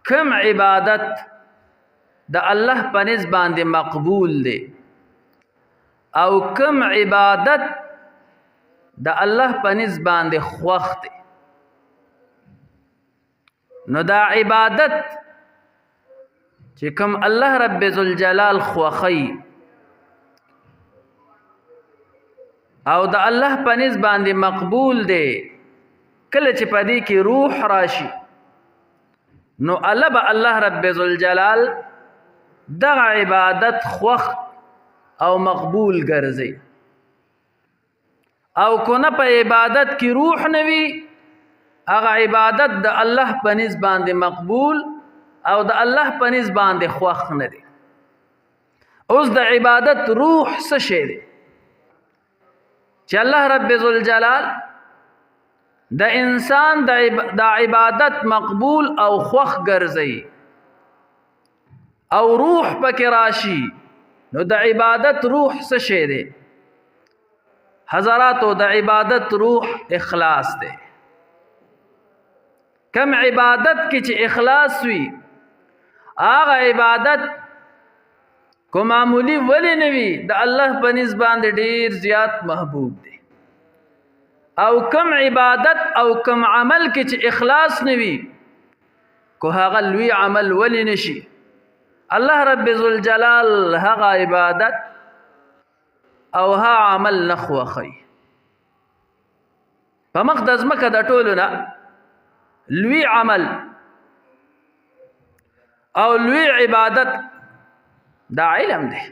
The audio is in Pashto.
کم عبادت د الله په نسبت باندې مقبول دی او کم عبادت د الله په نسبت باندې خوښ دی. نو دا عبادت چې کوم الله رب ذوالجلال خوښي او د الله په نسبت باندې مقبول دی، کله چې په دې کې روح راشي نو الله رب ذوالجلال دغه عبادت خوښ او مقبول ګرځي. او کنه په عبادت کې روح نوي، هغه عبادت د الله په نسبت باندې مقبول او د الله په نسبت باندې خوښ نه دی. اوس د عبادت روح څه شی دی چې الله رب ذوالجلال د انسان د عبادت مقبول او خوښ ګرځي او روح پکې راشي؟ نو د عبادت روح څه شی دی حضراتو؟ د عبادت روح اخلاص دی. کم عبادت کې چې اخلاص وي هغه عبادت کو معمولی ولی نه وي، د الله په نسبت باندې ډیر زیات محبوب دی. او کم عبادت او کم عمل کې چې اخلاص نه وي کو هغه لوی عمل ولی نشي. الله رب ذوالجلال هغه عبادت او ها عمل نه خوښي. په مخ د ځمکه د ټولو نه لوی عمل او لوی عبادت دا علم دی.